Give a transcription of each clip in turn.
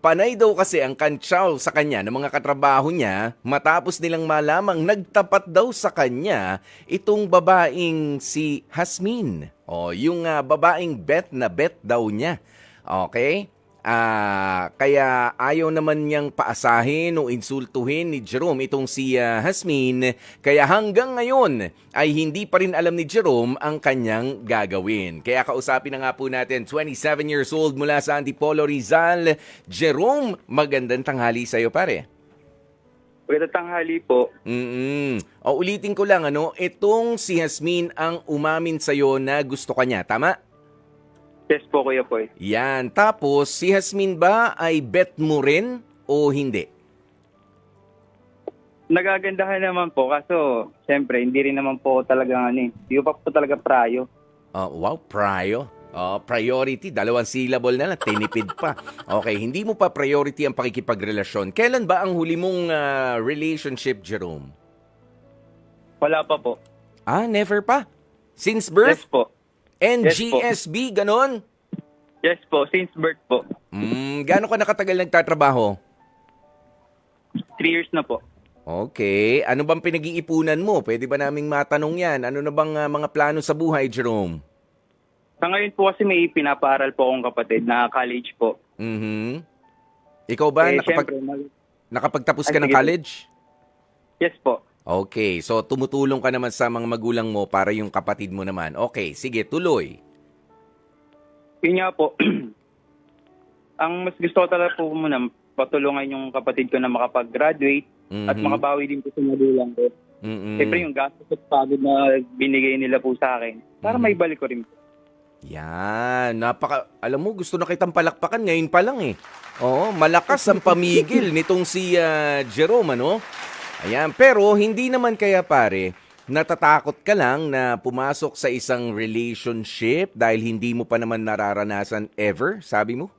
Panay daw kasi ang kantsaw sa kanya ng mga katrabaho niya matapos nilang malamang nagtapat daw sa kanya itong babaeng si Hasmin. O, yung babaeng bet na bet daw niya. Okay? Kaya ayaw naman niyang paasahin o insultuhin ni Jerome itong si Hasmin. Kaya hanggang ngayon ay hindi pa rin alam ni Jerome ang kanyang gagawin. Kaya kausapin na nga po natin, 27 years old mula sa Antipolo, Rizal. Jerome, magandang tanghali sa'yo pare. Magandang tanghali po. O ulitin ko lang, itong si Hasmin ang umamin sa'yo na gusto ka niya, tama? Yes po, Kuya Poy. Yan. Tapos, si Hasmin ba ay bet mo rin o hindi? Nagagandahan naman po, kaso siyempre hindi rin naman po talaga hindi ko pa po talaga prayo. Wow, priority. 2 syllable na lang, tinipid pa. Okay, hindi mo pa priority ang pakikipagrelasyon. Kailan ba ang huli mong relationship, Jerome? Wala pa po. Never pa? Since Yes birth? po. NGSB, ganon? Yes po, since birth po. Gaano ka nakatagal nagtatrabaho? 3 years na po. Okay. Ano bang pinag-iipunan mo? Pwede ba naming matanong yan? Ano na bang mga plano sa buhay, Jerome? Sa ngayon po kasi may pinapaaral po akong kapatid na college po. Ikaw ba, Siyempre, nakapagtapos ka Ay, ng sige po. college? yes po. Okay. So, tumutulong ka naman sa mga magulang mo para yung kapatid mo naman. Okay. Sige, tuloy. Yun nga po. Ang mas gusto ko talaga po muna, patulungan yung kapatid ko na makapag-graduate at makabawi din po sa magulang ko. Siyempre yung gastos at pagod na binigay nila po sa akin, para may balik ko rin po. Yan. Alam mo, gusto na kitang palakpakan ngayon pa lang eh. Oo, malakas ang pamigil nitong si Jerome, ano? Ayan, pero hindi naman kaya pare, natatakot ka lang na pumasok sa isang relationship dahil hindi mo pa naman nararanasan ever, sabi mo?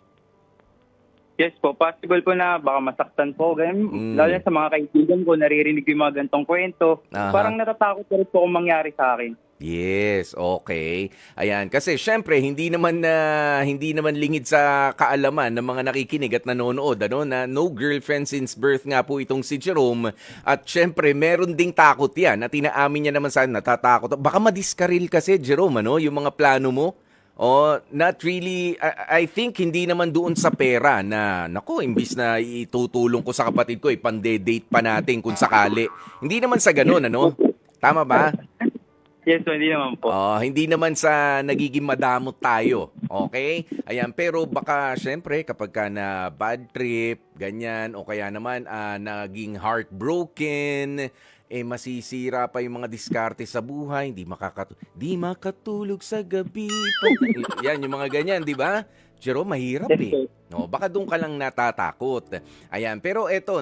Yes po, possible po na baka masaktan po. Ganyan. Lalo na sa mga kaibigan ko, naririnig ko yung mga gantong kwento. Aha. Parang natatakot na rin po kung mangyari sa akin. Yes, okay. Ayan, kasi syempre hindi naman lingid sa kaalaman ng mga nakikinig at nanonood na no girlfriend since birth nga po itong si Jerome at syempre meron ding takot 'yan at inaamin niya naman sa natatakot. Baka madiskaril kasi Jerome yung mga plano mo. Not really. I think hindi naman doon sa pera na, nako, imbis na itutulong ko sa kapatid ko, ipande-date pa natin kung sakali. Hindi naman sa ganun, Tama ba? Yes, hindi naman po. Hindi naman sa nagiging madamot tayo. Okay? Ayan, pero baka syempre kapag ka na bad trip, ganyan, o kaya naman naging heartbroken, masisira pa yung mga diskarte sa buhay, di makatulog sa gabi. Yan, yung mga ganyan, di ba? Jerome, mahirap eh. No, baka doon ka lang natatakot. Ayan, pero eto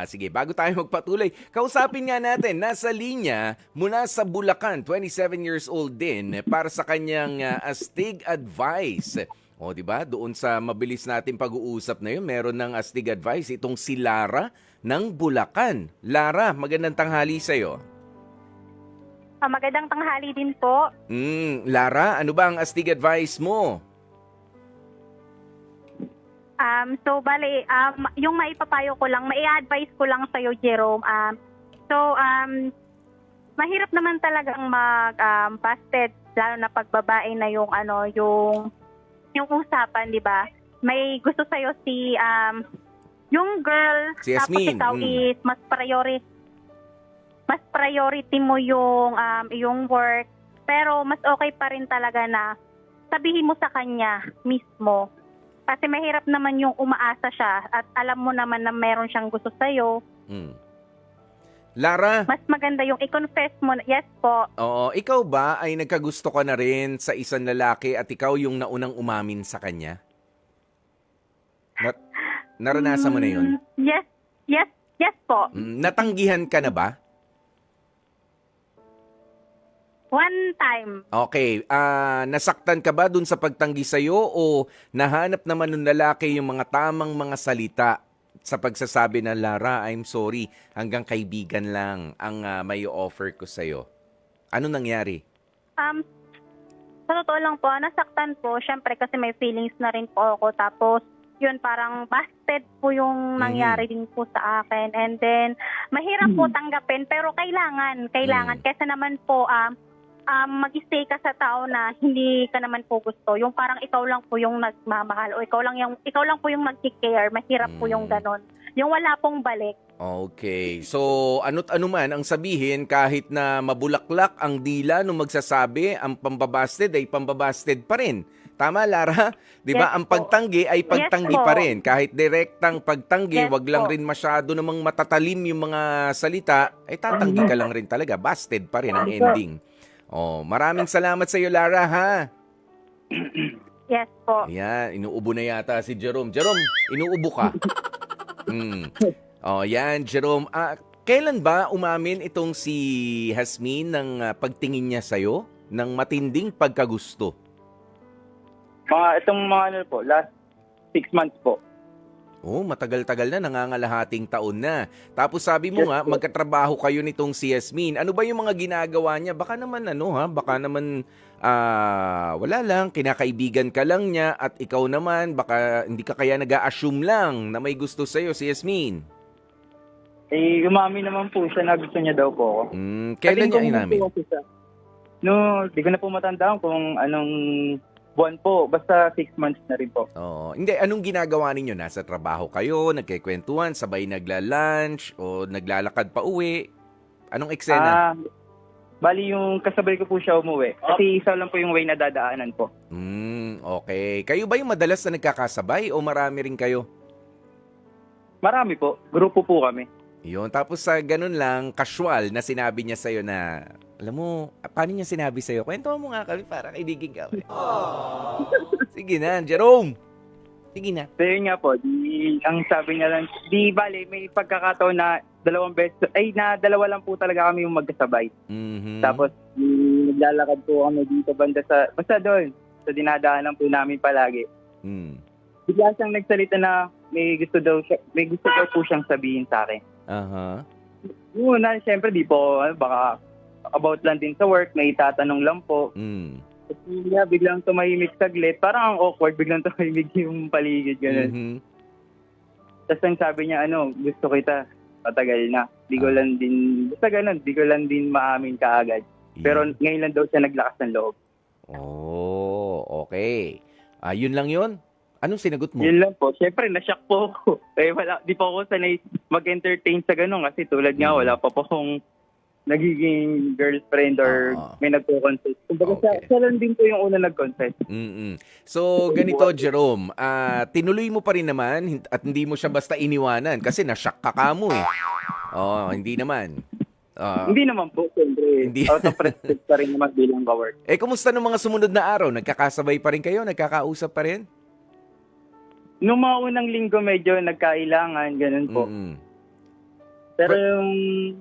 sige, bago tayo magpatuloy, kausapin nga natin, nasa linya mula sa Bulacan, 27 years old din, para sa kanyang astig advice. Di ba? Doon sa mabilis natin pag-uusap na yun, meron ng astig advice itong si Lara ng Bulacan. Lara, magandang tanghali sa'yo. Magandang tanghali din po. Lara, ano ba ang astig advice mo? Bale, yung maipapayo ko lang, mai-advise ko lang sa'yo, Jerome. Mahirap naman talagang busted, lalo na pagbabae na yung yung usapan, di ba? May gusto sa'yo yung girl, Si tapos Yasmin. ikaw is mas priority mo yung work, pero mas okay pa rin talaga na sabihin mo sa kanya mismo. Kasi mahirap naman yung umaasa siya at alam mo naman na meron siyang gusto sa'yo. Lara, Mas maganda yung i-confess mo. Yes po. oo, ikaw ba ay nagkagusto ka na rin sa isang lalaki at ikaw yung naunang umamin sa kanya? Naranasan mo na yun? Yes po. Natanggihan ka na ba? One time. Okay, nasaktan ka ba dun sa pagtanggi sa'yo o nahanap naman ng lalaki yung mga tamang mga salita sa pagsasabi na, Lara, I'm sorry, hanggang kaibigan lang ang may offer ko sa'yo? Ano nangyari? Sa totoo lang po, nasaktan po. Siyempre kasi may feelings na rin po ako. Tapos, yun, parang busted po yung nangyari din po sa akin. And then, mahirap po tanggapin, pero kailangan. Kasi naman po, mag-stay ka sa tao na hindi ka naman po gusto. Yung parang ikaw lang po yung nagmamahal o ikaw lang po yung nag-care. Mahirap po yung ganon. Yung wala pong balik. Okay. So, ano't ano man ang sabihin, kahit na mabulaklak ang dila nung magsasabi, ang pambabasted ay pambabasted pa rin. Tama, Lara? Di ba? Yes Ang po. pagtanggi ay pagtanggi Yes po. pa rin. Kahit direktang pagtanggi, Yes wag lang po. rin masyado namang matatalim yung mga salita, ay tatanggi ka lang rin talaga. Busted pa rin ang ending. Oh, maraming salamat sa iyo, Lara, ha? Yes po. Ayan, inuubo na yata si Jerome. Jerome, inuubo ka. Oh, yan, Jerome. Kailan ba umamin itong si Hasmin ng pagtingin niya sa'yo ng matinding pagkagusto? Itong mga ano po, last 6 months po. Oh, matagal-tagal na, nangangalahating taon na. Tapos sabi mo nga, magkatrabaho kayo nitong si Yasmin. Ano ba yung mga ginagawa niya? Baka naman baka naman wala lang, kinakaibigan ka lang niya at ikaw naman, baka hindi ka kaya nag-a-assume lang na may gusto sa'yo si Yasmin. Umami naman po siya na gusto niya daw po ako. Kailan niya Sabihin ko inamin? po kasi siya. No, di ko na po matandaan kung anong buwan po. Basta 6 months na rin po. Oo. Hindi, anong ginagawa ninyo? Nasa trabaho kayo, nagkikwentuhan, sabay nagla-lunch, o naglalakad pa uwi? Anong eksena? Bali yung kasabay ko po siya umuwi. Kasi isa lang po yung way na dadaanan po. Okay. Kayo ba yung madalas na nagkakasabay o marami rin kayo? Marami po. Grupo po kami. Yun. Tapos sa ganun lang, casual na sinabi niya sa'yo na, alam mo, paano niya sinabi sa'yo? Kwento mo nga kami para kailigin ka. Sige na, Jerome. Sige na. So yun nga po, ang sabi niya lang, bali, may pagkakataon na dalawa lang po talaga kami yung magkasabay. Tapos, naglalakad po kami dito basta doon, sa dinadaanan po namin palagi. Bigla siyang nagsalita na may gusto daw po siyang sabihin sa akin. Una, syempre, di po, baka about lang din sa work, may tatanong lang po. Kasi biglang tumahimik saglit. Parang ang awkward, biglang tumahimik yung paligid, gano'n. Tapos ang sabi niya, gusto kita, patagal na. Di ko lang din, basta gano'n, di ko lang din maamin kaagad. Pero ngayon lang daw siya naglakas ng loob. Oh, okay. Yun lang yun? Anong sinagot mo? Yun lang po. Siyempre, nashock po ako. Di pa ako sanay mag-entertain sa gano'n kasi tulad nga, wala pa po akong nagiging girlfriend or may nagko-confess. Kumbaga siya lang din po yung una nag-confess. So, ganito, Jerome, tinuloy mo pa rin naman at hindi mo siya basta iniwanan kasi na-shock ka mo eh. Hindi naman. Hindi naman po, siyempre. Out of respect pa rin naman bilang ka-work. Kumusta nung mga sumunod na araw? Nagkakasabay pa rin kayo? Nagkakausap pa rin? Nung mga unang linggo medyo nagkailangan, ganun po. Pero yung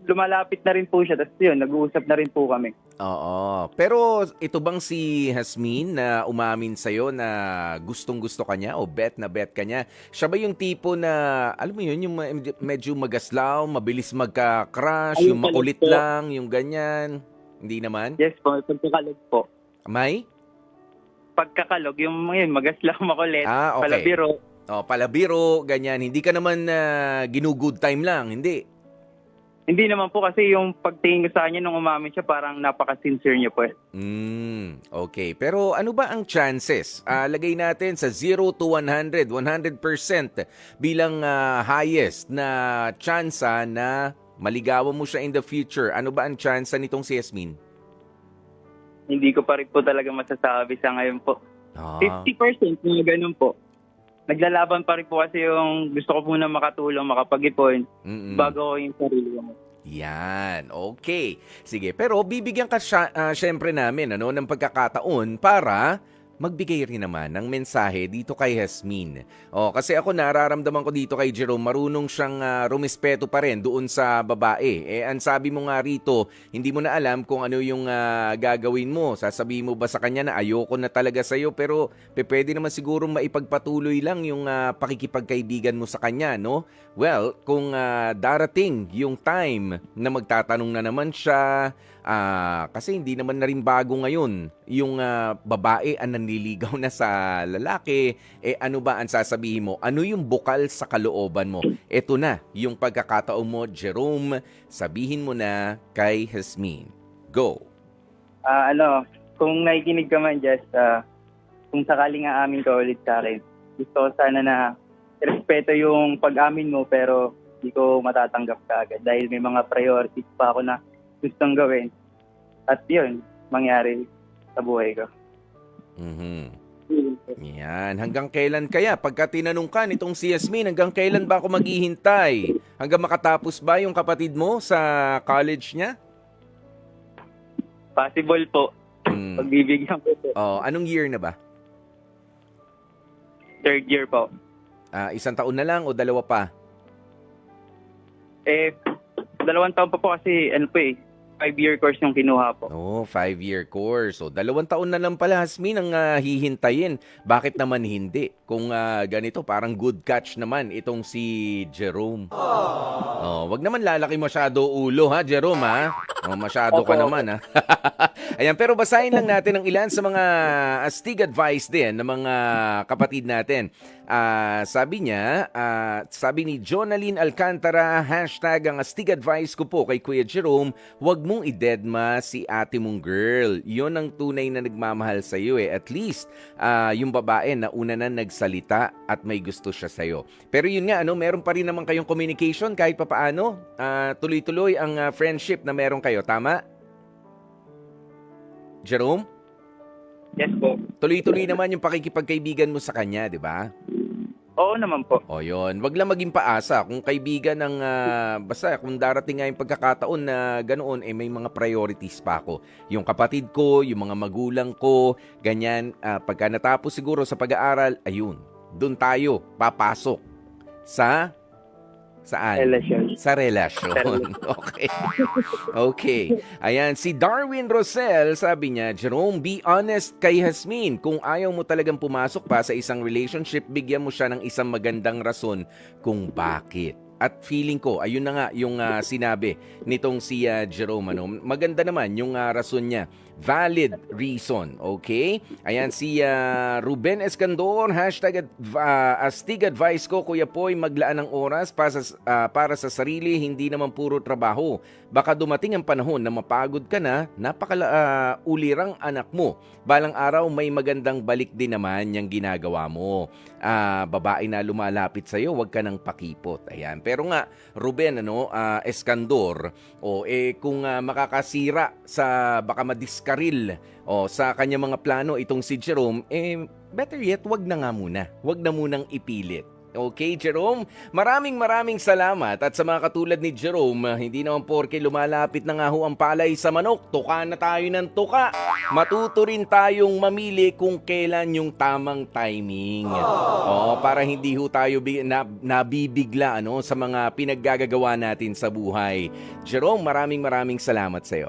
lumalapit na rin po siya, tapos yun, nag-uusap na rin po kami. Oo. Pero ito bang si Hasmin na umamin sa'yo na gustong-gusto ka niya o bet na bet ka niya? Siya ba yung tipo na, alam mo yun, yung medyo magaslaw, mabilis magka-crush, yung makulit lang, yung ganyan? Hindi naman? Yes po, pagkakalog po. May? Pagkakalog, yung magaslaw, makulit, okay. palabiro. Palabiro, ganyan. Hindi ka naman ginu-good time lang, hindi? Hindi naman po kasi yung pagtingin ko sa kanya nung umamin siya, parang napaka-sincere niya po. Okay. Pero ano ba ang chances? Lagay natin sa 0 to 100, 100% bilang highest na tsansa na maligawan mo siya in the future. Ano ba ang tsansa nitong si Yasmin? Hindi ko pa rin po talaga masasabi sa ngayon po. 50% mga ganun po. Naglalaban pa rin po kasi yung gusto ko muna makatulong, makapag-ipon bago ko yung sarili ko. Yan, okay. Sige, pero bibigyan ka syempre namin ng pagkakataon para magbigay rin naman ng mensahe dito kay Hasmin. Kasi ako nararamdaman ko dito kay Jerome, marunong siyang rumispeto pa rin doon sa babae. Ang sabi mo nga rito, hindi mo na alam kung ano yung gagawin mo. Sasabihin mo ba sa kanya na ayoko na talaga sa'yo, pero pwede naman siguro maipagpatuloy lang yung pakikipagkaibigan mo sa kanya, no? Well, kung darating yung time na magtatanong na naman siya, kasi hindi naman na rin bago ngayon yung babae ang nanliligaw na sa lalaki, ano ba ang sasabihin mo? Ano yung bukal sa kalooban mo? Ito na, yung pagkakataon mo, Jerome, sabihin mo na kay Jasmine. Go! Kung nakikinig ka man, Jess, kung sakaling aamin ka ulit sa akin, gusto ko sana na respeto yung pag-amin mo pero hindi ko matatanggap ka agad dahil may mga priorities pa ako na gustong gawin. At yun, mangyari sa buhay ko. Yan. Hanggang kailan kaya? Pagka tinanong ka nitong si Jasmine, hanggang kailan ba ako maghihintay? Hanggang makatapos ba yung kapatid mo sa college niya? Possible po. Pagbibigyan ko po. Anong year na ba? 3rd year po. Isang taon na lang o dalawa pa? 2 taon pa po kasi 5-year course yung kinuha po. 5-year course. So, 2 taon na lang pala, Hasmin, ang hihintayin. Bakit naman hindi? Kung ganito, parang good catch naman itong si Jerome. Wag naman lalaki masyado ulo, ha, Jerome, ha? Masyado ka naman, ha? Ayan, pero basahin lang natin ang ilan sa mga astig advice din ng mga kapatid natin. Sabi niya, sabi ni Jonaline Alcantara, hashtag ang astig advice ko po kay Kuya Jerome, wag mong idedma si ate mong girl. Yun ang tunay na nagmamahal sa iyo At least, yung babae na una na nagsalita at may gusto siya sa iyo. Pero yun nga, meron pa rin naman kayong communication kahit papaano. Tuloy-tuloy ang friendship na meron kayo. Tama? Jerome? Yes po. Tuloy-tuloy naman yung pakikipagkaibigan mo sa kanya, di ba? Oo naman po. Yun. Wag lang maging paasa. Kung kaibigan ng, basta kung darating nga yung pagkakataon na ganoon, may mga priorities pa ako. Yung kapatid ko, yung mga magulang ko, ganyan. Pagka natapos siguro sa pag-aaral, ayun, doon tayo papasok sa... Saan? Relasyon. Sa relasyon. Okay. Ayan, si Darwin Rosel, sabi niya, Jerome, be honest kay Jasmine. Kung ayaw mo talagang pumasok pa sa isang relationship, bigyan mo siya ng isang magandang rason kung bakit. At feeling ko, ayun na nga yung sinabi nitong si Jerome. Maganda naman yung rason niya. Valid reason, okay? Ayan, si Ruben Escandor, hashtag astig advice ko, Kuya Poy, maglaan ng oras para sa sarili, hindi naman puro trabaho. Baka dumating ang panahon na mapagod ka na, ulirang anak mo. Balang araw, may magandang balik din naman yung ginagawa mo. Babae na lumalapit sa'yo, wag ka nang pakipot. Ayan. Pero nga, Ruben, Escandor, kung makakasira sa baka madiskaril sa kanya mga plano itong si Jerome, better yet, wag na nga muna. Wag na munang ipilit. Okay, Jerome? Maraming salamat. At sa mga katulad ni Jerome, hindi naman porke lumalapit na nga ho ang palay sa manok, tuka na tayo ng tuka. Matuto rin tayong mamili kung kailan yung tamang timing. Para hindi ho tayo nabibigla sa mga pinaggagawa natin sa buhay. Jerome, maraming salamat sa iyo.